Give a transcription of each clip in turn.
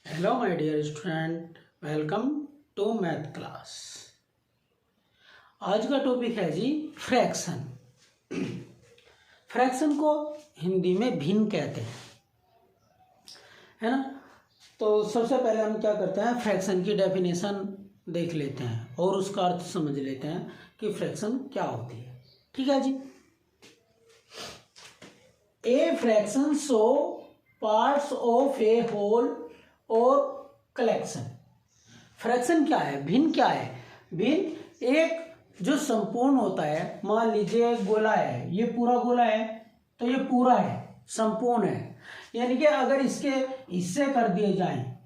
Hello my dear student, welcome to math class. आज का topic है जी फ्रैक्शन। फ्रैक्शन को हिंदी में भिन्न कहते हैं, है ना। तो सबसे पहले हम क्या करते हैं, फ्रैक्शन की डेफिनेशन देख लेते हैं और उसका अर्थ समझ लेते हैं कि फ्रैक्शन क्या होती है। ठीक है जी। A fraction show parts of a whole और कलेक्शन। फ्रैक्शन क्या है, भिन्न क्या है? भिन्न एक जो संपूर्ण होता है, मान लीजिए गोला है, ये पूरा गोला है तो ये पूरा है, संपूर्ण है। यानी कि अगर इसके हिस्से कर दिए जाएं,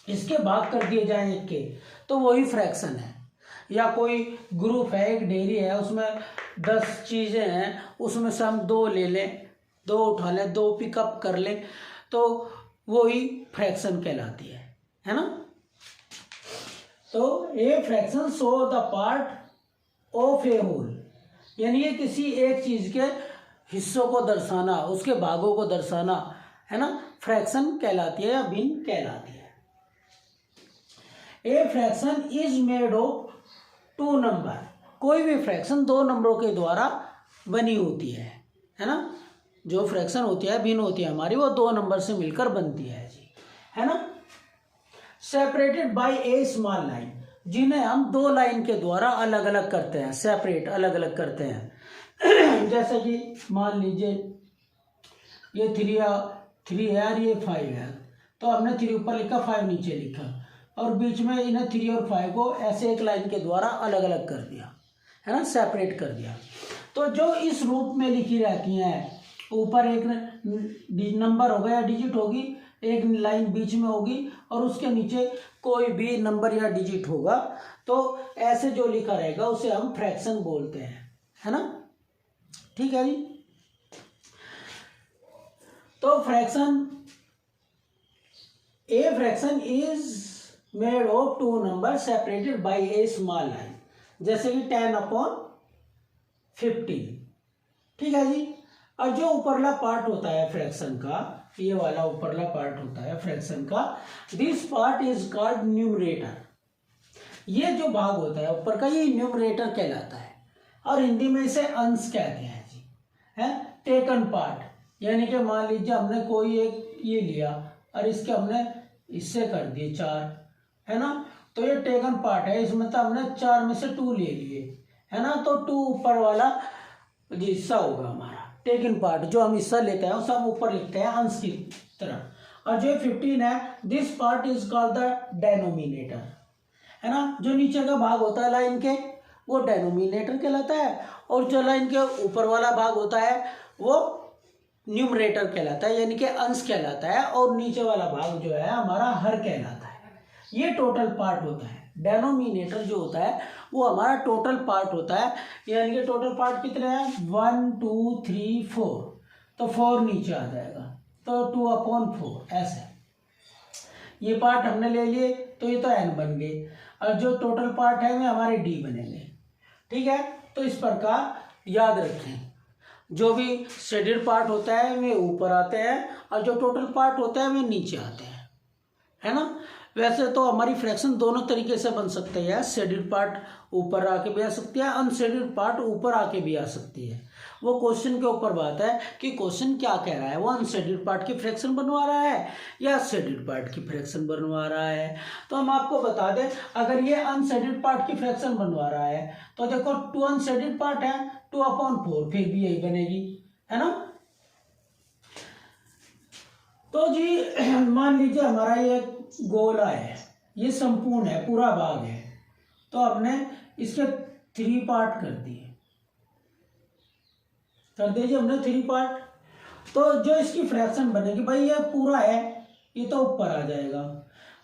इसके भाग कर दिए जाएं एक के, तो वही फ्रैक्शन है। या कोई ग्रुप है, एक डेयरी है, उसमें 10 चीजें हैं, उसमें से हम 2 ले लें, 2 उठा लें, 2 पिकअप कर लें, तो वही फ्रैक्शन कहलाती है ना। तो a fraction show the part of a whole, यानी ये किसी एक चीज के हिस्सों को दर्शाना, उसके भागों को दर्शाना, है ना, फ्रैक्शन कहलाती है या भिन्न कहलाती है। A fraction is made of 2 number. कोई भी फ्रैक्शन 2 नंबरों के द्वारा बनी होती है ना। जो फ्रैक्शन होती है, भिन्न होती है हमारी, वो 2 नंबर से मिलकर बनती है जी, है ना। Separated by A small line, जिन्हें हम 2 लाइन के द्वारा अलग अलग करते हैं, सेपरेट अलग अलग करते हैं। जैसे कि मान लीजिए ये 3 है और ये 5 है, तो हमने 3 ऊपर लिखा, 5 नीचे लिखा, और बीच में इन्हें 3 और 5 को ऐसे एक लाइन के द्वारा अलग अलग कर दिया, है ना, सेपरेट कर दिया। तो जो इस रूप में लिखी रहती हैं, ऊपर एक नंबर होगा या डिजिट होगी, एक लाइन बीच में होगी और उसके नीचे कोई भी नंबर या डिजिट होगा, तो ऐसे जो लिखा रहेगा उसे हम फ्रैक्शन बोलते हैं, है ना। ठीक है जी। तो fraction, a fraction is made of 2 number separated by A small line, जैसे कि 10/15। ठीक है जी। और जो ऊपरला पार्ट होता है फ्रैक्शन का, ये वाला ऊपरला पार्ट होता है फ्रैक्शन का, this part is called numerator. ये जो भाग होता है ऊपर का, ये न्यूमरेटर कहलाता है, और हिंदी में इसे अंश कहते हैं जी, है। टेकन पार्ट, यानी कि मान लीजिए हमने कोई एक ये लिया और इसके हमने हिस्से कर दिए 4, है ना, तो ये टेकन पार्ट है। इसमें तो हमने 4 में से 2 ले लिए, है ना, तो 2 ऊपर वाला हिस्सा होगा हमारा टेकन पार्ट। जो हम हिस्सा लेते हैं उसे हम ऊपर लिखते हैं अंश की तरह। और जो 15 है, this part is called the denominator, है ना। जो नीचे का भाग होता है लाइन के, वो डेनोमिनेटर कहलाता है, और जो लाइन के ऊपर वाला भाग होता है वो न्यूमरेटर कहलाता है, यानी कि अंश कहलाता है, और नीचे वाला भाग जो है हमारा हर कहलाता है। ये टोटल पार्ट होता है। डेनोमिनेटर जो होता है वो हमारा टोटल पार्ट होता है, यानी कि टोटल पार्ट कितने हैं, 1 2 3 4, तो 4 नीचे आ जाएगा, तो 2/4 ऐसे। ये पार्ट हमने ले लिए, तो ये तो n बन गए, और जो टोटल पार्ट है वे हमारे d बनेंगे। ठीक है। तो इस प्रकार याद रखें, जो भी शेडेड पार्ट होता है वे ऊपर आते हैं, और जो टोटल पार्ट होता है वे नीचे आते हैं, है ना। वैसे तो हमारी फ्रैक्शन दोनों तरीके से बन सकते हैं, शेडेड पार्ट ऊपर आके भी आ सकती है, अनशेडेड पार्ट ऊपर आके भी आ सकती है। वो क्वेश्चन के ऊपर बात है कि क्वेश्चन क्या कह रहा है, वो अनशेडेड पार्ट की फ्रैक्शन बनवा रहा है या शेडेड पार्ट की फ्रैक्शन बनवा रहा है। तो हम आपको बता दें, अगर ये अनशेडेड पार्ट की फ्रैक्शन बनवा रहा है तो देखो 2 अनशेडेड पार्ट है, 2/4 फिर भी यही बनेगी, है ना। तो जी मान लीजिए हमारा ये गोला है, ये संपूर्ण है, पूरा भाग है, तो हमने इसके 3 पार्ट कर दिए, कर दीजिए हमने 3 पार्ट। तो जो इसकी फ्रैक्शन बनेगी, भाई ये पूरा है, ये तो ऊपर आ जाएगा,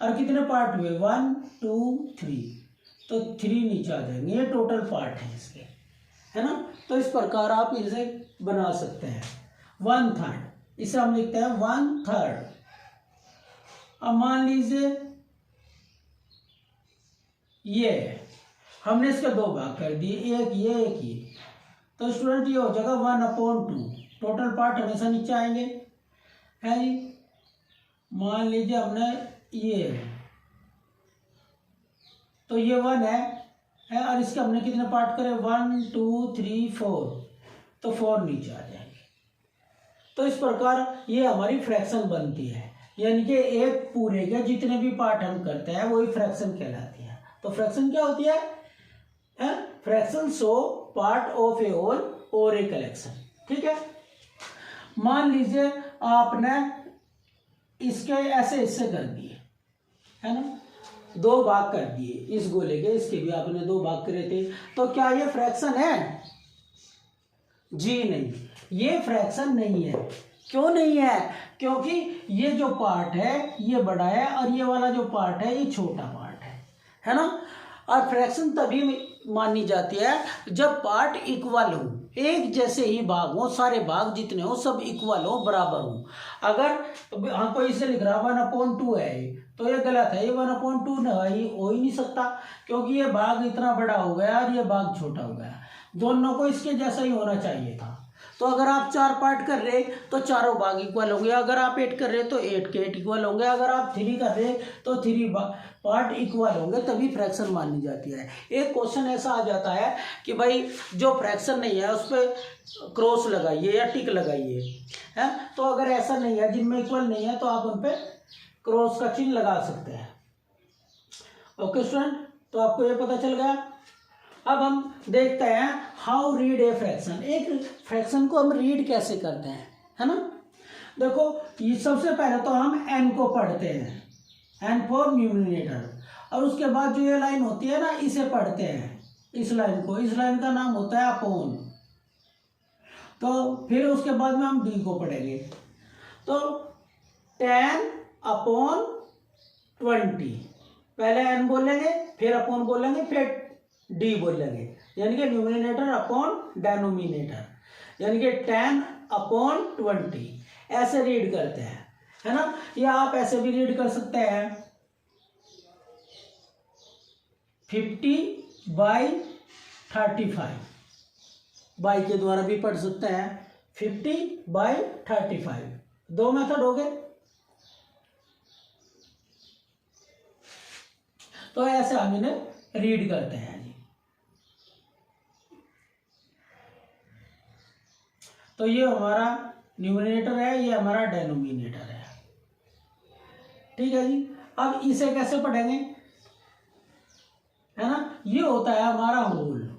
और कितने पार्ट हुए, 1 2 3, तो 3 नीचे आ जाएंगे। ये टोटल पार्ट है इसके, है ना। तो इस प्रकार आप इसे बना सकते हैं। 1/3, इसे हम लिखते हैं 1/3। अब मान लीजिए ये हमने इसके 2 भाग कर दिए, एक ये एक ये, तो स्टूडेंट ये हो जाएगा 1/2। टोटल पार्ट हमेशा नीचे आएंगे, है जी। मान लीजिए हमने ये, तो ये 1 है और इसके हमने कितने पार्ट करे, 1 2 3 4, तो 4 नीचे आ जाएंगे। तो इस प्रकार ये हमारी फ्रैक्शन बनती है, यानी कि एक पूरे के जितने भी पार्ट हम करते हैं वही फ्रैक्शन कहलाती है। तो फ्रैक्शन क्या होती है? Fraction so part of a whole और ए कलेक्शन, ठीक है। मान लीजिए आपने इसके ऐसे हिस्से कर दिए, है ना, 2 भाग कर दिए इस गोले के, इसके भी आपने 2 भाग करे थे, तो क्या ये फ्रैक्शन है? जी नहीं, ये फ्रैक्शन नहीं है। क्यों नहीं है? क्योंकि ये जो पार्ट है ये बड़ा है और ये वाला जो पार्ट है ये छोटा पार्ट है ना। और फ्रैक्शन तभी मानी जाती है जब पार्ट इक्वल हो, एक जैसे ही भाग हो, सारे भाग जितने हो सब इक्वल हो, बराबर हो। अगर हाँ कोई इसे लिख रहा 1/2 है तो ये गलत है, ये 1/2 हो ही नहीं सकता, क्योंकि ये भाग इतना बड़ा हो गया और ये भाग छोटा हो गया, दोनों को इसके जैसा ही होना चाहिए था। तो अगर आप 4 पार्ट कर रहे तो चारों भाग इक्वल होंगे, अगर आप 8 कर रहे तो 8 के 8 इक्वल होंगे, अगर आप 3 कर रहे तो 3 पार्ट इक्वल होंगे, तभी फ्रैक्शन मानी जाती है। एक क्वेश्चन ऐसा आ जाता है कि भाई जो फ्रैक्शन नहीं है उस पर क्रॉस लगाइए या टिक लगाइए, है। तो अगर ऐसा नहीं है, जिनमें इक्वल नहीं है, तो आप उन पर क्रॉस का चिन्ह लगा सकते हैं। ओके स्टूडेंट, तो आपको ये पता चल गया। अब हम देखते हैं हाउ रीड ए फ्रैक्शन। एक फ्रैक्शन को हम रीड कैसे करते हैं, है ना। देखो ये सबसे पहले तो हम n को पढ़ते हैं, n फॉर न्यूमरेटर, और उसके बाद जो ये लाइन होती है ना इसे पढ़ते हैं, इस लाइन को, इस लाइन का नाम होता है अपॉन। तो फिर उसके बाद में हम d को पढ़ेंगे, तो 10/20, पहले n बोलेंगे, फिर अपॉन बोलेंगे, फिर डी बोलेंगे, यानी कि न्यूमरेटर अपॉन डेनोमिनेटर, यानी कि 10/20 ऐसे रीड करते हैं, है ना। या आप ऐसे भी रीड कर सकते हैं 50/35, बाई के द्वारा भी पढ़ सकते हैं 50/35, 2 मेथड हो गए। तो ऐसे हम इन्हें रीड करते हैं जी। तो ये हमारा न्यूमरेटर है, ये हमारा डेनोमिनेटर है, ठीक है जी। अब इसे कैसे पढ़ेंगे, है ना। ये होता है हमारा होल,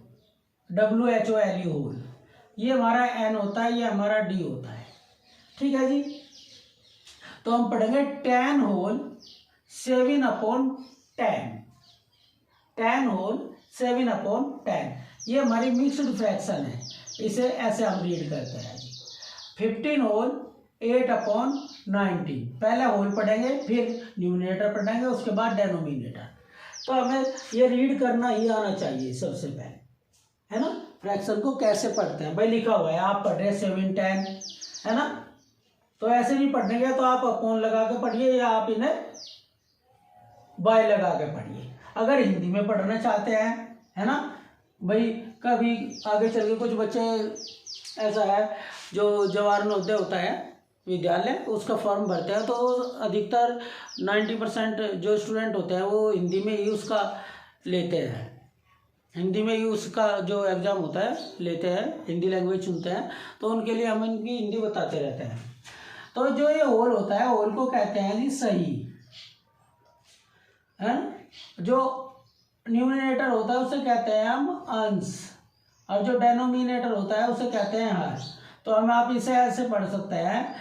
WHOLE होल, ये हमारा n होता है, ये हमारा d होता है, ठीक है जी। तो हम पढ़ेंगे 10 होल 7/10, 10 होल 7/10, ये हमारी मिक्स्ड फ्रैक्शन है, इसे ऐसे हम रीड करते हैं। 15 होल 8/19, पहले होल पढ़ेंगे, फिर न्यूमरेटर पढ़ेंगे, उसके बाद डेनोमिनेटर। तो हमें ये रीड करना ही आना चाहिए सबसे पहले, है ना। फ्रैक्शन को कैसे पढ़ते हैं, भाई लिखा हुआ है, आप पढ़ रहे 7 10, है ना। तो ऐसे नहीं पढ़ने गए तो आप अपॉन लगा के पढ़िए, या आप इन्हें बाय लगा के पढ़िए, अगर हिंदी में पढ़ना चाहते हैं, है ना। भाई कभी आगे चल के कुछ बच्चे ऐसा है जो जवाहर नवोदय होता है विद्यालय, उसका फॉर्म भरते हैं, तो अधिकतर 90% जो स्टूडेंट होते हैं वो हिंदी में ही उसका लेते हैं, हिंदी में ही उसका जो एग्ज़ाम होता है लेते हैं, हिंदी लैंग्वेज चुनते हैं, तो उनके लिए हम इनकी हिंदी बताते रहते हैं। तो जो ये होल होता है, होल को कहते हैं जी सही, है। जो न्यूमरेटर होता है उसे कहते हैं हम अंश, और जो डेनोमिनेटर होता है उसे कहते हैं हर। तो हम आप इसे ऐसे पढ़ सकते हैं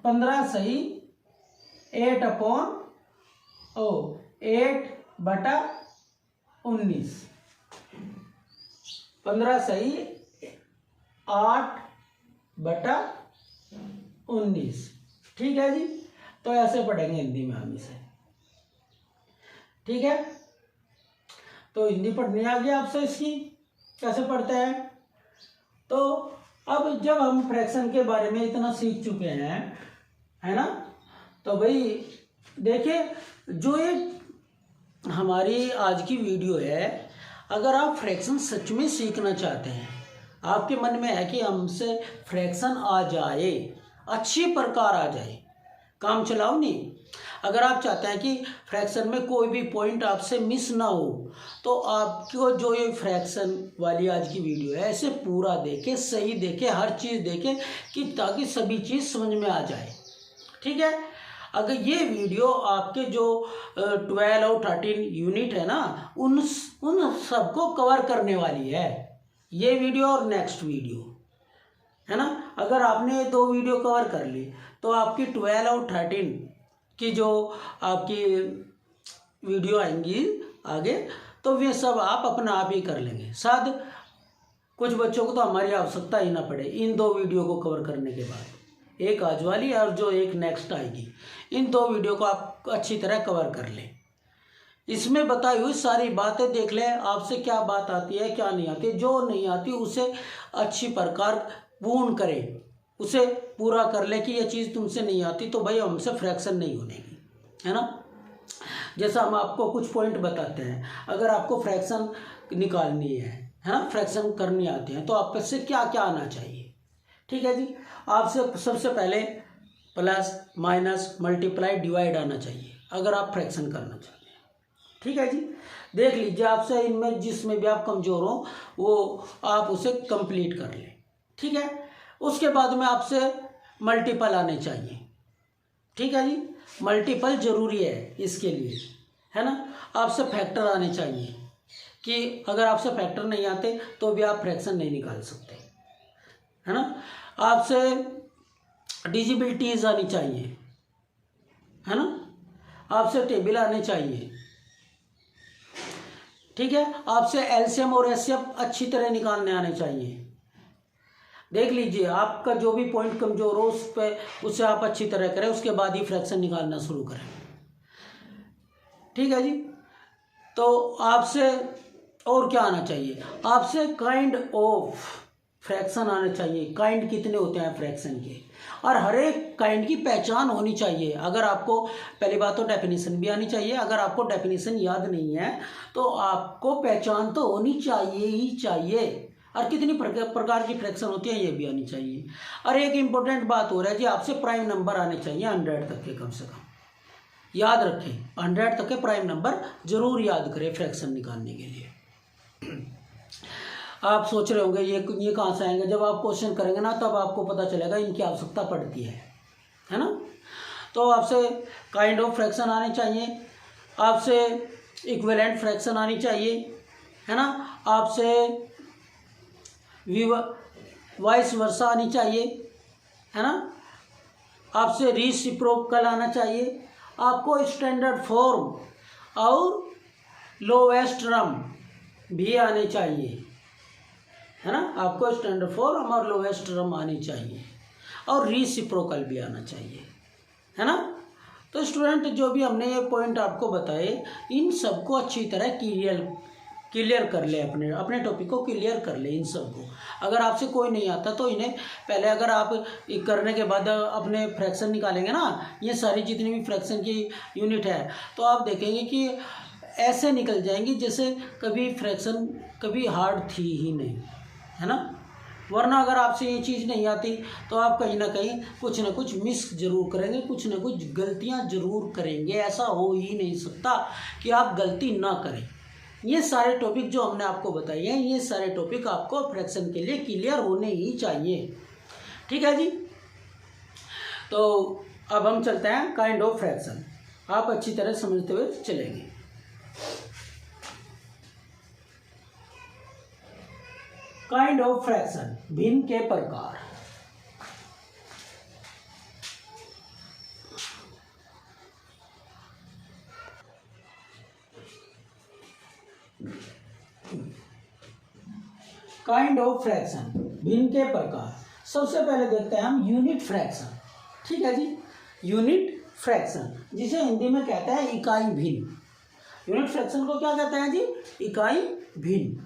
15 सही 8/19, 15 सही 8/19, ठीक है जी। तो ऐसे पढ़ेंगे हिंदी में हम इसे, ठीक है। तो हिंदी पढ़नी आ गई आपसे, इसकी कैसे पढ़ते हैं। तो अब जब हम फ्रैक्शन के बारे में इतना सीख चुके हैं, है ना, तो भाई देखिए जो ये हमारी आज की वीडियो है, अगर आप फ्रैक्शन सच में सीखना चाहते हैं, आपके मन में है कि हमसे फ्रैक्शन आ जाए, अच्छी प्रकार आ जाए, काम चलाओ नहीं। अगर आप चाहते हैं कि फ्रैक्शन में कोई भी पॉइंट आपसे मिस ना हो, तो आपको जो ये फ्रैक्शन वाली आज की वीडियो है ऐसे पूरा देखें, सही देखें, हर चीज़ देखें कि ताकि सभी चीज़ समझ में आ जाए। ठीक है। अगर ये वीडियो आपके जो 12 और 13 यूनिट है ना, उन सबको कवर करने वाली है ये वीडियो और नेक्स्ट वीडियो, है ना। अगर आपने 2 वीडियो कवर कर ली तो आपकी 12 और 13 की जो आपकी वीडियो आएंगी आगे, तो वे सब आप अपना आप ही कर लेंगे। शायद कुछ बच्चों को तो हमारी आवश्यकता ही ना पड़े इन 2 वीडियो को कवर करने के बाद, एक आज वाली और जो एक नेक्स्ट आएगी, इन 2 वीडियो को आप अच्छी तरह कवर कर लें। इसमें बताई हुई सारी बातें देख लें, आपसे क्या बात आती है क्या नहीं आती, जो नहीं आती उसे अच्छी प्रकार पूर्ण करें, उसे पूरा कर ले कि ये चीज़ तुमसे नहीं आती तो भाई हमसे फ्रैक्शन नहीं होनेगी, है ना। जैसा हम आपको कुछ पॉइंट बताते हैं, अगर आपको फ्रैक्शन निकालनी है ना, फ्रैक्शन करनी आती है, तो आपसे क्या क्या आना चाहिए। ठीक है जी, आपसे सबसे पहले प्लस माइनस मल्टीप्लाई डिवाइड आना चाहिए अगर आप फ्रैक्शन करना चाहते हैं। ठीक है जी, देख लीजिए आपसे इनमें जिसमें भी आप कमज़ोर हो वो आप उसे कंप्लीट कर लें। ठीक है, उसके बाद में आपसे मल्टीपल आने चाहिए। ठीक है जी, मल्टीपल जरूरी है इसके लिए, है ना। आपसे फैक्टर आने चाहिए कि अगर आपसे फैक्टर नहीं आते तो भी आप फ्रैक्शन नहीं निकाल सकते, है ना। आपसे डिजिबिलिटीज आनी चाहिए, है ना। आपसे टेबल आने चाहिए। ठीक है, आपसे एलसीएम और एचसीएफ अच्छी तरह निकालने आने चाहिए। देख लीजिए आपका जो भी पॉइंट कमजोर हो उस पे उसे आप अच्छी तरह करें, उसके बाद ही फ्रैक्शन निकालना शुरू करें। ठीक है जी, तो आपसे और क्या आना चाहिए, आपसे काइंड ऑफ फ्रैक्शन आने चाहिए। काइंड कितने होते हैं फ्रैक्शन के, और हर एक काइंड की पहचान होनी चाहिए। अगर आपको पहली बात तो डेफिनेशन भी आनी चाहिए, अगर आपको डेफिनेशन याद नहीं है तो आपको पहचान तो होनी चाहिए ही चाहिए, और कितनी प्रकार की फ्रैक्शन होती है ये भी आनी चाहिए। और एक इम्पोर्टेंट बात हो रहा है जी, आपसे प्राइम नंबर आने चाहिए 100 तक के, कम से कम याद रखें 100 तक के प्राइम नंबर जरूर याद करें फ्रैक्शन निकालने के लिए। आप सोच रहे होंगे ये कहाँ से आएंगे, जब आप क्वेश्चन करेंगे ना तब आपको पता चलेगा इनकी आवश्यकता पड़ती है ना। तो आपसे काइंड ऑफ फ्रैक्शन आने चाहिए, आपसे इक्विवेलेंट फ्रैक्शन आनी चाहिए, है ना। आपसे वाइस वर्सा आनी चाहिए, है ना। आपसे रेसिप्रोकल आना चाहिए, आपको स्टैंडर्ड फॉर्म और लोवेस्ट टर्म भी आने चाहिए, है ना। आपको स्टैंडर्ड फॉर्म और लोवेस्ट टर्म आनी चाहिए, और रेसिप्रोकल भी आना चाहिए, है ना। तो स्टूडेंट जो भी हमने ये पॉइंट आपको बताए, इन सबको अच्छी तरह क्लियर कर ले, अपने टॉपिक को क्लियर कर ले इन सबको। अगर आपसे कोई नहीं आता तो इन्हें पहले, अगर आप करने के बाद अपने फ्रैक्शन निकालेंगे ना, ये सारी जितनी भी फ्रैक्शन की यूनिट है, तो आप देखेंगे कि ऐसे निकल जाएंगी जैसे कभी फ्रैक्शन कभी हार्ड थी ही नहीं, है ना। वरना अगर आपसे ये चीज़ नहीं आती तो आप कहीं ना कहीं कुछ ना कुछ मिस जरूर करेंगे, कुछ ना कुछ गलतियां जरूर करेंगे। ऐसा हो ही नहीं सकता कि आप गलती ना करें। ये सारे टॉपिक जो हमने आपको बताए हैं, ये सारे टॉपिक आपको फ्रैक्शन के लिए क्लियर होने ही चाहिए। ठीक है जी, तो अब हम चलते हैं काइंड ऑफ फ्रैक्शन, आप अच्छी तरह समझते हुए चलेंगे। काइंड ऑफ फ्रैक्शन, भिन्न के प्रकार। काइंड ऑफ फ्रैक्शन, भिन्न के प्रकार। सबसे पहले देखते हैं हम यूनिट फ्रैक्शन। ठीक है जी, यूनिट फ्रैक्शन जिसे हिंदी में कहते हैं इकाई भिन्न। यूनिट फ्रैक्शन को क्या कहते हैं जी, इकाई भिन्न।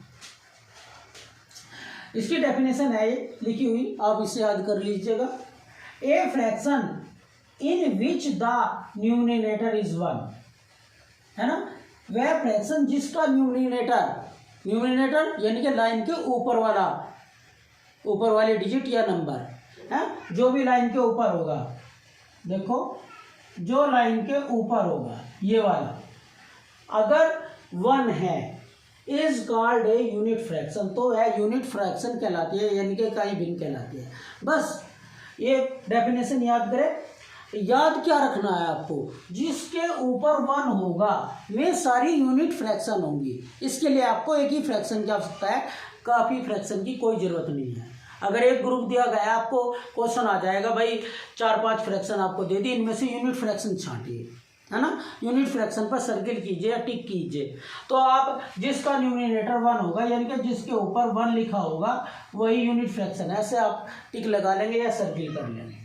इसकी डेफिनेशन है लिखी हुई, आप इसे याद कर लीजिएगा। A fraction in which the numerator is 1, है ना। वह फ्रैक्शन जिसका न्यूमिनेटर न्यूमरेटर यानी कि लाइन के ऊपर वाली डिजिट या नंबर है, जो भी लाइन के ऊपर होगा, देखो जो लाइन के ऊपर होगा ये वाला, अगर 1 है is called a unit fraction, तो है यूनिट फ्रैक्शन कहलाती है, यानी कि इकाई भिन्न कहलाती है। बस ये डेफिनेशन याद करें। याद क्या रखना है आपको, जिसके ऊपर 1 होगा वे सारी यूनिट फ्रैक्शन होंगी। इसके लिए आपको एक ही फ्रैक्शन की आवश्यकता है, काफ़ी फ्रैक्शन की कोई ज़रूरत नहीं है। अगर एक ग्रुप दिया गया है आपको, क्वेश्चन आ जाएगा भाई 4-5 फ्रैक्शन आपको दे दी, इनमें से यूनिट फ्रैक्शन छांटिए, है ना, यूनिट फ्रैक्शन पर सर्किल कीजिए या टिक कीजिए। तो आप जिसका न्यूमरेटर 1 होगा यानी कि जिसके ऊपर 1 लिखा होगा वही यूनिट फ्रैक्शन है, ऐसे आप टिक लगा लेंगे या सर्किल कर लेंगे।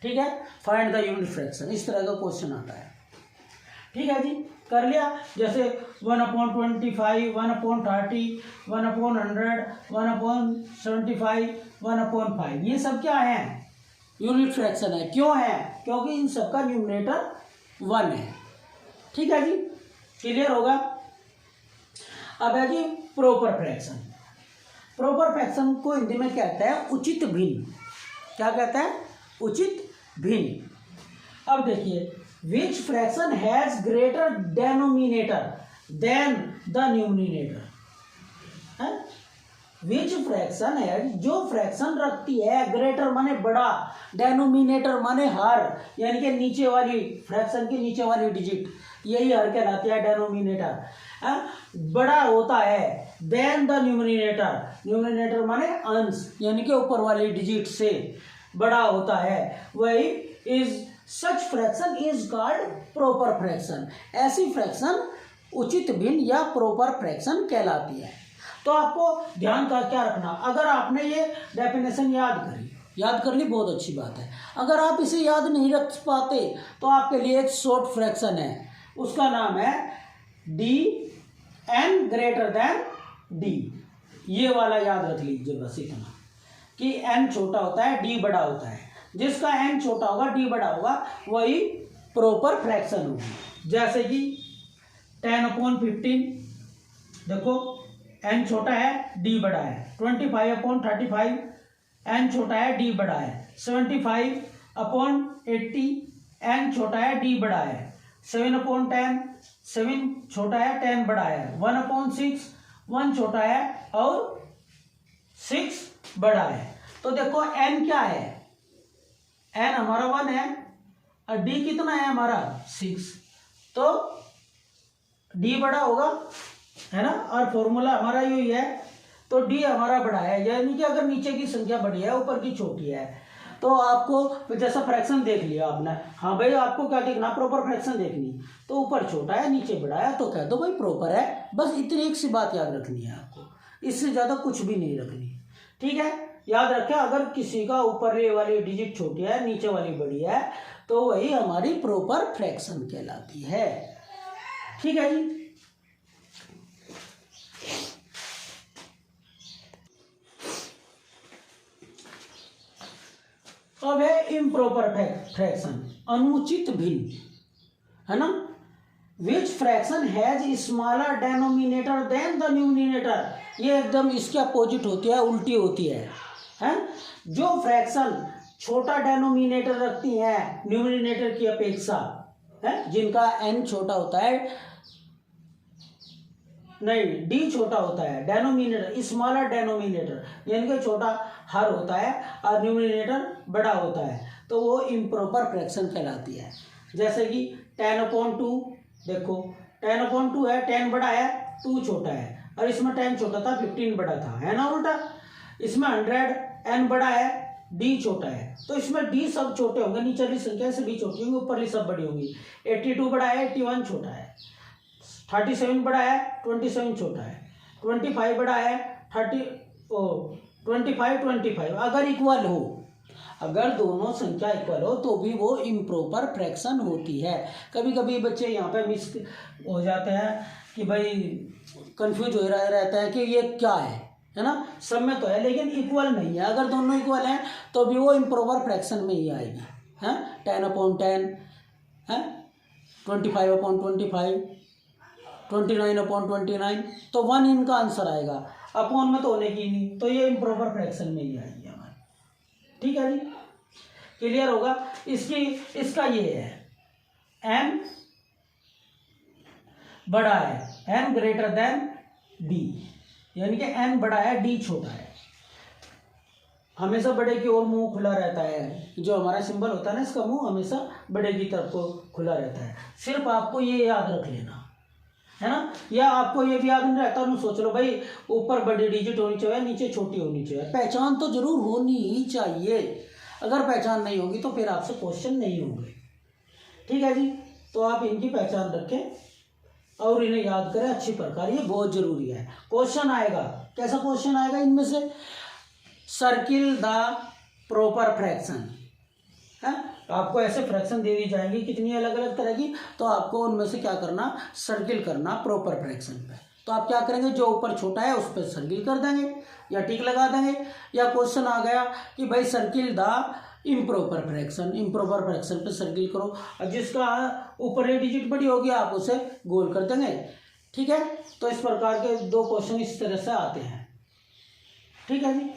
ठीक है, फाइंड द यूनिट फ्रैक्शन, इस तरह का क्वेश्चन आता है। ठीक है जी, कर लिया। जैसे 1/25, 1/30, 1/100, 1/75, 1/5, ये सब क्या है, यूनिट फ्रैक्शन है। क्यों है, क्योंकि इन सबका न्यूमरेटर 1 है। ठीक है जी, क्लियर होगा। अब है जी प्रॉपर फ्रैक्शन। प्रॉपर फ्रैक्शन को हिंदी में कहते हैं उचित भिन्न। क्या कहते हैं, उचित भिन्न। अब देखिए, which fraction has greater denominator than the numerator है। विच फ्रैक्शन है, जो फ्रैक्शन रखती है ग्रेटर माने बड़ा, डेनोमिनेटर माने हर, यानी कि नीचे वाली फ्रैक्शन की नीचे वाली डिजिट, यही हर कहलाती है, डेनोमिनेटर बड़ा होता है देन द न्यूमरेटर। न्यूमरेटर माने अंश, यानी कि ऊपर वाली डिजिट से बड़ा होता है, वही is such fraction is called proper fraction. ऐसी फ्रैक्शन उचित भिन्न या प्रॉपर फ्रैक्शन कहलाती है। तो आपको ध्यान का क्या रखना, अगर आपने ये डेफिनेशन याद कर ली बहुत अच्छी बात है। अगर आप इसे याद नहीं रख पाते तो आपके लिए एक शॉर्ट फ्रैक्शन है, उसका नाम है D N greater than D. ये वाला याद रख लीजिए बस इतना, कि एन छोटा होता है डी बड़ा होता है। जिसका एन छोटा होगा डी बड़ा होगा वही प्रॉपर फ्रैक्शन होगी। जैसे कि 10/15, देखो एन छोटा है डी बड़ा है। 25/35, एन छोटा है डी बड़ा है। 75/80, एन छोटा है डी बड़ा है। 7/10, 7 छोटा है 10 बड़ा है। 1/6, 1 छोटा है और 6 बड़ा है। तो देखो एन क्या है, एन हमारा 1 है और डी कितना है हमारा 6, तो डी बड़ा होगा, है ना। और फॉर्मूला हमारा यही है, तो डी हमारा बड़ा है, यानी कि अगर नीचे की संख्या बड़ी है ऊपर की छोटी है, तो आपको जैसा फ्रैक्शन देख लिया आपने, हाँ भाई आपको क्या देखना, प्रॉपर फ्रैक्शन देखनी, तो ऊपर छोटा है नीचे बड़ा है तो कह दो भाई प्रॉपर है। बस इतनी एक सी बात याद रखनी है आपको, इससे ज़्यादा कुछ भी नहीं रखनी। ठीक है, याद रखें, अगर किसी का ऊपर वाली डिजिट छोटी है नीचे वाली बड़ी है तो वही हमारी प्रॉपर फ्रैक्शन कहलाती है। ठीक है जी। अब है इम्प्रॉपर फ्रैक्शन, अनुचित भिन्न, है ना। Which fraction has smaller denominator than the numerator. ये एकदम इसके अपोजिट होती है, उल्टी होती है। जो फ्रैक्शन छोटा डेनोमिनेटर रखती है न्यूमरेटर की अपेक्षा, है जिनका एन छोटा होता है, नहीं डी छोटा होता है, डेनोमिनेटर स्मॉलर डेनोमिनेटर यानी कि छोटा हर होता है और न्यूमरेटर बड़ा होता है, तो वो इम्प्रॉपर फ्रैक्शन कहलाती है। जैसे कि 10/2, देखो 10/2 है, 10 बड़ा है 2 छोटा है, और इसमें 10 छोटा था 15 बड़ा था, है ना उल्टा। इसमें 100 n बड़ा है डी छोटा है, तो इसमें डी सब छोटे होंगे, नीचे वाली संख्या से डी छोटी होंगी, ऊपरली सब बड़ी होंगी। 82 बड़ा है 81 छोटा है। 37 बड़ा है 27 छोटा है। 25 बड़ा है 25 अगर इक्वल हो, अगर दोनों संख्या इक्वल हो तो भी वो इम्प्रॉपर फ्रैक्शन होती है। कभी कभी बच्चे यहाँ पे मिस हो जाते हैं कि भाई कंफ्यूज हो रहता है कि ये क्या है ना। सब में तो है लेकिन इक्वल नहीं है। अगर दोनों इक्वल हैं तो भी वो इम्प्रॉपर फ्रैक्शन में ही आएगी। 10/10 है, 25/25 29/29, तो 1 इनका आंसर आएगा, अपॉन में तो होने की नहीं, तो ये इम्प्रॉपर फ्रैक्शन में ही आएगी हमारी। ठीक है जी, क्लियर होगा। इसका ये है n बड़ा है, n ग्रेटर देन d, यानी कि n बड़ा है d छोटा है। हमेशा बड़े की ओर मुंह खुला रहता है, जो हमारा सिंबल होता है ना, इसका मुंह हमेशा बड़े की तरफ को खुला रहता है। सिर्फ आपको ये याद रख लेना है ना, या आपको ये भी याद नहीं रहता तो सोच लो भाई ऊपर बड़ी डिजिट होनी चाहिए, नीचे छोटी होनी चाहिए। पहचान तो जरूर होनी ही चाहिए, अगर पहचान नहीं होगी तो फिर आपसे क्वेश्चन नहीं होंगे। ठीक है जी, तो आप इनकी पहचान रखें और इन्हें याद करें अच्छी प्रकार, ये बहुत जरूरी है। क्वेश्चन आएगा, कैसा क्वेश्चन आएगा इनमें से, सर्किल द प्रॉपर फ्रैक्शन है, आपको ऐसे फ्रैक्शन दे दी जाएंगी कितनी अलग अलग तरह की, तो आपको उनमें से क्या करना, सर्किल करना प्रॉपर फ्रैक्शन पे। तो आप क्या करेंगे, जो ऊपर छोटा है उस पर सर्किल कर देंगे या टिक लगा देंगे, या क्वेश्चन आ गया कि भाई circle the improper fraction, improper fraction पे सर्किल करो, और जिसका ऊपर ये डिजिट बड़ी होगी आप उसे गोल कर देंगे। ठीक है, तो इस प्रकार के 2 क्वेश्चन इस तरह से आते हैं। ठीक है जी,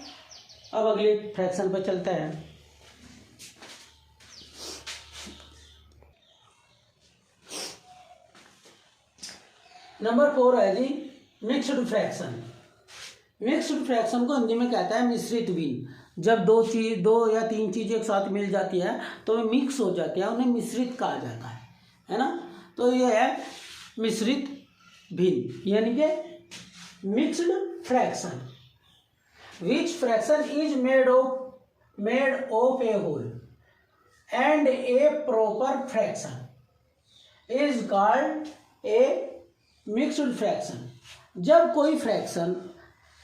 अब अगले फ्रैक्शन पे चलते हैं। नंबर 4 है जी मिक्स्ड फ्रैक्शन। मिक्स्ड फ्रैक्शन को हिंदी में कहता है मिश्रित भिन्न। जब 2 या 3 चीज़ें एक साथ मिल जाती है तो वे मिक्स हो जाती है, उन्हें मिश्रित कहा जाता है ना। तो ये है मिश्रित भिन्न, यानी कि mixed fraction. Which fraction is made of a whole and a proper fraction is called a mixed fraction. जब कोई फ्रैक्शन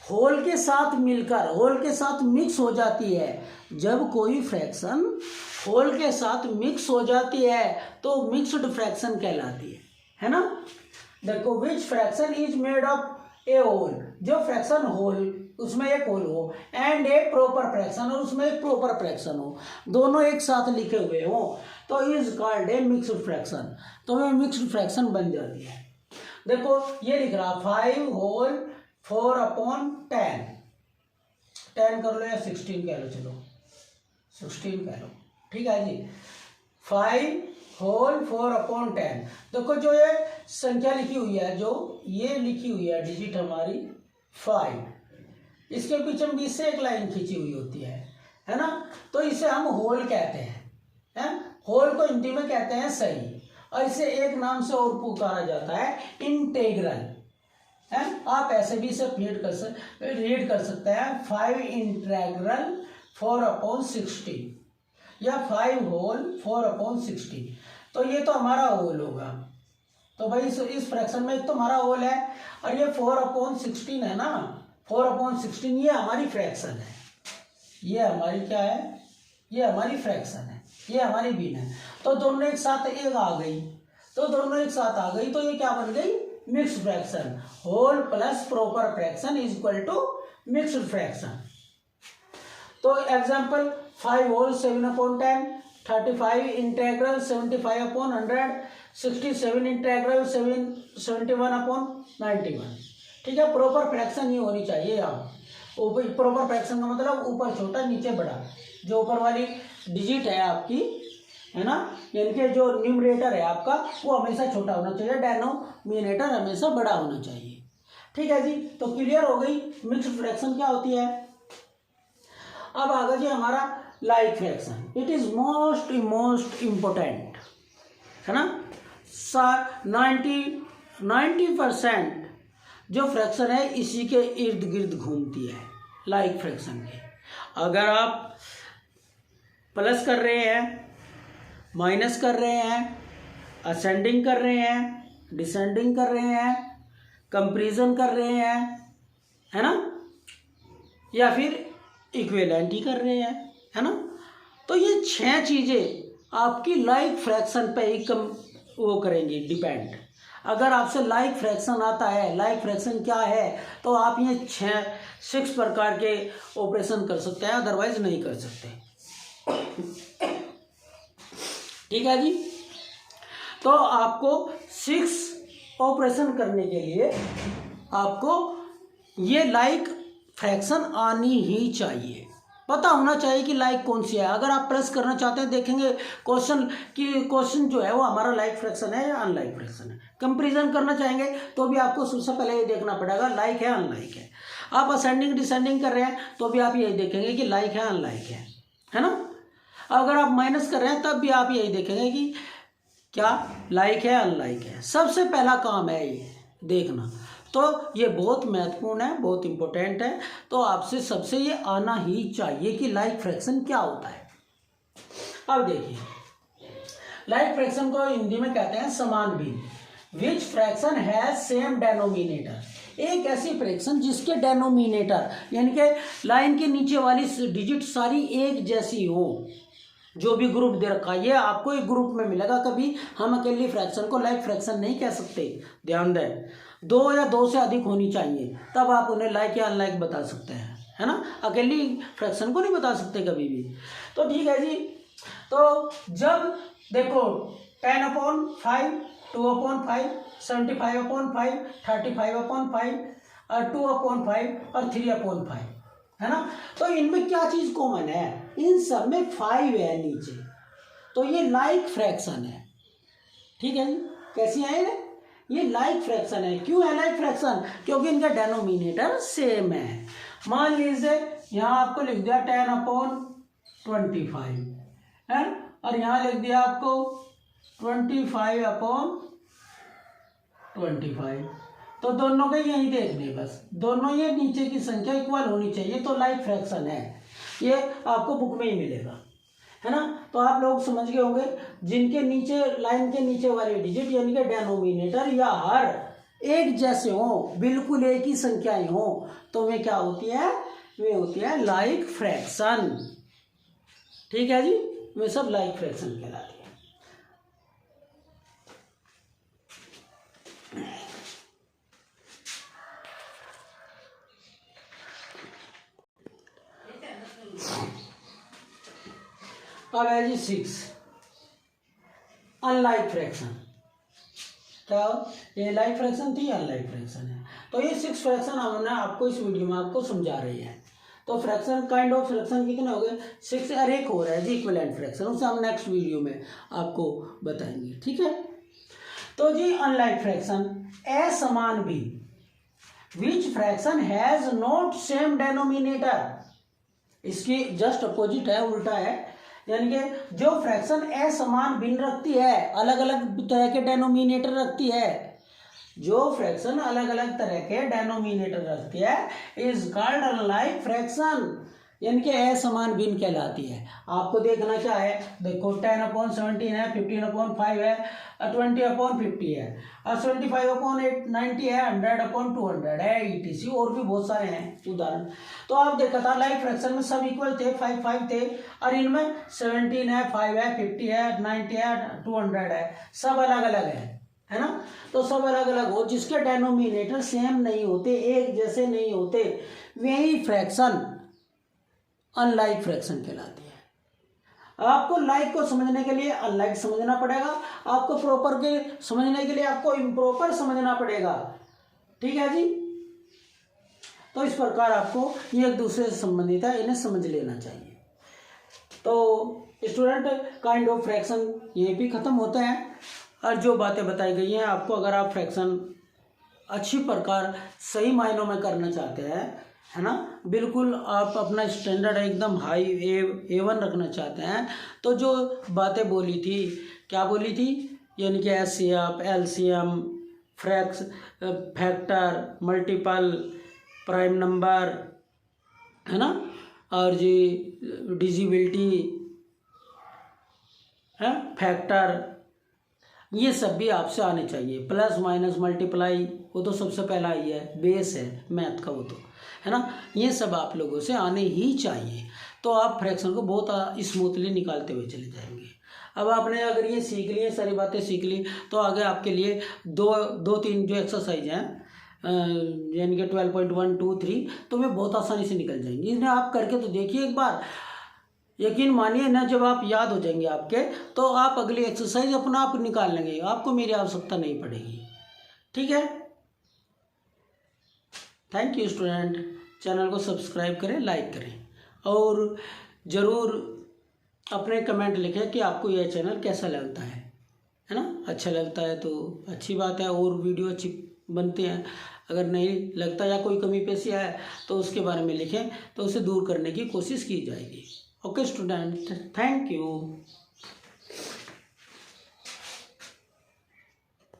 होल के साथ मिलकर, होल के साथ मिक्स हो जाती है, जब कोई फ्रैक्शन होल के साथ मिक्स हो जाती है तो मिक्स्ड फ्रैक्शन कहलाती है ना। देखो, which fraction is made of a whole, जो फ्रैक्शन होल, उसमें एक होल हो, एंड ए प्रॉपर फ्रैक्शन, और उसमें एक प्रॉपर फ्रैक्शन हो, दोनों एक साथ लिखे हुए हो, तो is called a mixed fraction. तो वह मिक्स्ड फ्रैक्शन बन जाती है। देखो ये लिख रहा 5 होल 4/10, 10 कर लो या 16 कह लो, चलो 16 कह लो। ठीक है जी, 5 होल 4/10। देखो जो ये संख्या लिखी हुई है, जो ये लिखी हुई है डिजिट हमारी 5, इसके पीछे बीच से एक लाइन खींची हुई होती है ना, तो इसे हम होल कहते हैं। होल को हिंदी में कहते हैं सही, और इसे एक नाम से और पुकारा जाता है, इंटेग्रल है। आप ऐसे भी इसे रीड कर सकते हैं 5 इंटेग्रल 4/16 या 5 होल 4/16। तो ये तो हमारा होल होगा। तो भाई इस फ्रैक्शन में एक तो हमारा होल है, और ये 4/16 है ना, 4/16 ये हमारी फ्रैक्शन है। ये हमारी क्या है, ये हमारी फ्रैक्शन है, ये हमारी भिन्न है। तो दोनों एक साथ एक आ गई, तो ये क्या बन गई, mixed fraction. Whole plus proper fraction is equal to mixed fraction. तो एग्जांपल 5 होल 7/10, 35 इंटेग्रल 75/100, 67 इंटेग्रल 71/91। ठीक है, प्रॉपर फ्रैक्शन ही होनी चाहिए। आप प्रॉपर फ्रैक्शन का मतलब ऊपर छोटा नीचे बड़ा, जो ऊपर वाली डिजिट है आपकी, है ना, यानी कि जो न्यूमरेटर है आपका वो हमेशा छोटा होना चाहिए, डेनोमिनेटर हमेशा बड़ा होना चाहिए। ठीक है जी, तो क्लियर हो गई मिक्स्ड फ्रैक्शन क्या होती है। अब आगे जी हमारा like fraction, it is most important है ना। 90% जो फ्रैक्शन है इसी के इर्द गिर्द घूमती है, लाइक फ्रैक्शन के। अगर आप प्लस कर रहे हैं, माइनस कर रहे हैं, असेंडिंग कर रहे हैं, डिसेंडिंग कर रहे हैं, कंपैरिजन कर रहे हैं, है ना, या फिर इक्विवेलेंट कर रहे हैं, है ना, तो ये 6 चीज़ें आपकी लाइक फ्रैक्शन पे ही वो करेंगी डिपेंड। अगर आपसे लाइक फ्रैक्शन आता है, लाइक फ्रैक्शन क्या है, तो आप ये 6 प्रकार के ऑपरेशन कर सकते हैं, अदरवाइज नहीं कर सकते। ठीक है जी, तो आपको 6 ऑपरेशन करने के लिए आपको ये लाइक फ्रैक्शन आनी ही चाहिए, पता होना चाहिए कि लाइक कौन सी है। अगर आप प्लस करना चाहते हैं, देखेंगे क्वेश्चन जो है वो हमारा लाइक फ्रैक्शन है या अनलाइक फ्रैक्शन है। कंपेरिजन करना चाहेंगे तो भी आपको सबसे पहले ये देखना पड़ेगा लाइक है अनलाइक है। आप असेंडिंग डिसेंडिंग कर रहे हैं तो भी आप यही देखेंगे कि लाइक है अनलाइक है ना। अगर आप माइनस कर रहे हैं तब भी आप यही देखेंगे कि क्या लाइक है अनलाइक है। सबसे पहला काम है ये देखना, तो ये बहुत महत्वपूर्ण है, बहुत इंपॉर्टेंट है। तो आपसे सबसे ये आना ही चाहिए कि लाइक फ्रैक्शन क्या होता है। अब देखिए, लाइक फ्रैक्शन को हिंदी में कहते हैं समान भिन्न। विच फ्रैक्शन हैज सेम डेनोमिनेटर, एक ऐसी फ्रैक्शन जिसके डेनोमिनेटर यानी कि लाइन के नीचे वाली डिजिट सारी एक जैसी हो। जो भी ग्रुप दे रखा है ये आपको एक ग्रुप में मिलेगा, कभी हम अकेली फ्रैक्शन को लाइक फ्रैक्शन नहीं कह सकते। ध्यान दें, 2 या 2 से अधिक होनी चाहिए तब आप उन्हें लाइक या अनलाइक बता सकते हैं, है ना। अकेली फ्रैक्शन को नहीं बता सकते कभी भी। तो ठीक है जी, तो जब देखो 10/5, 2/5, 75/5, 35/5, 2/5 और 3/5, है ना। तो इनमें क्या चीज कॉमन है, इन सब में 5 है नीचे, तो ये लाइक फ्रैक्शन है। ठीक है जी, कैसी है ये लाइक फ्रैक्शन है। क्यों है लाइक फ्रैक्शन, क्योंकि इनका डेनोमिनेटर सेम है। मान लीजिए यहाँ आपको लिख दिया 10/25 है, और यहाँ लिख दिया आपको 25/25, तो दोनों के यही देखने, बस दोनों ये नीचे की संख्या इक्वल होनी चाहिए, तो लाइक फ्रैक्शन है। ये आपको बुक में ही मिलेगा, है ना। तो आप लोग समझ गए होंगे, जिनके नीचे लाइन के नीचे वाले डिजिट यानी कि डेनोमिनेटर या हर एक जैसे हो, बिल्कुल एक ही संख्याएं हो, तो वे क्या होती है, वे होती है लाइक फ्रैक्शन। ठीक है जी, वे सब लाइक फ्रैक्शन कहलाती है। अब है जी 6 अनलाइक फ्रैक्शन। क्या ये लाइक फ्रैक्शन थी, अनलाइक फ्रैक्शन है। तो ये 6 फ्रैक्शन हमने आपको इस वीडियो में आपको समझा रही है। तो फ्रैक्शन काइंड ऑफ फ्रैक्शन कितने हो गए, 6 और एक हो रहा है जी इक्विवेलेंट फ्रैक्शन, उसे हम नेक्स्ट वीडियो में आपको बताएंगे। ठीक है, तो जी अनलाइक फ्रैक्शन असमान भी, विच fraction has not same denominator, इसकी जस्ट अपोजिट है, उल्टा है। यानी कि जो फ्रैक्शन असमान भिन्न रखती है, अलग अलग तरह के डेनोमिनेटर रखती है, जो फ्रैक्शन अलग अलग तरह के डेनोमिनेटर रखती है इज कॉल्ड अनलाइक फ्रैक्शन, यानी कि असमान भिन्न कहलाती है। आपको देखना क्या है, देखो 10/17 है, 15/5 है, 20/50 है, और 75/90 है, 100/200 है, etc। और भी बहुत सारे हैं उदाहरण। तो आप देखा था लाइक फ्रैक्शन में सब इक्वल थे, 5 थे, और इनमें 17 है, 5 है, 50 है, 90 है, 200 है, सब अलग अलग है ना। तो सब अलग अलग हो, जिसके डेनोमिनेटर सेम नहीं होते, एक जैसे नहीं होते, वही फ्रैक्शन अनलाइक फ्रैक्शन कहलाती है। आपको लाइक को समझने के लिए अनलाइक समझना पड़ेगा, आपको प्रॉपर के समझने के लिए आपको इम्प्रॉपर समझना पड़ेगा। ठीक है जी, तो इस प्रकार आपको ये एक दूसरे से संबंधित है, इन्हें समझ लेना चाहिए। तो स्टूडेंट काइंड ऑफ फ्रैक्शन ये भी खत्म होता है, और जो बातें बताई गई हैं आपको, अगर आप फ्रैक्शन अच्छी प्रकार सही मायनों में करना चाहते हैं, है ना, बिल्कुल आप अपना स्टैंडर्ड एकदम हाई A1 रखना चाहते हैं, तो जो बातें बोली थी, क्या बोली थी, यानी कि HCF, LCM, factor, multiple, prime number, है ना, और जी डिजिबिलिटी है, फैक्टर, ये सब भी आपसे आने चाहिए। प्लस माइनस मल्टीप्लाई, वो तो सबसे पहला ही है, बेस है मैथ का, वो तो है ना। ये सब आप लोगों से आने ही चाहिए, तो आप फ्रैक्शन को बहुत स्मूथली निकालते हुए चले जाएंगे। अब आपने अगर ये सीख लिए, सारी बातें सीख ली, तो आगे आपके लिए दो तीन जो एक्सरसाइज हैं, यानी कि 12.1, 2, 3, तो वे बहुत आसानी से निकल जाएंगी। इन्हें आप करके तो देखिए एक बार, यकीन मानिए ना, जब आप याद हो जाएंगे आपके, तो आप अगली एक्सरसाइज अपना आप निकाल लेंगे, आपको मेरी आवश्यकता नहीं पड़ेगी। ठीक है, थैंक यू स्टूडेंट। चैनल को सब्सक्राइब करें, लाइक करें और ज़रूर अपने कमेंट लिखें कि आपको यह चैनल कैसा लगता है ना। अच्छा लगता है तो अच्छी बात है, और वीडियो अच्छी बनते हैं। अगर नहीं लगता या कोई कमी पेशी है तो उसके बारे में लिखें, तो उसे दूर करने की कोशिश की जाएगी। Okay student, thank you.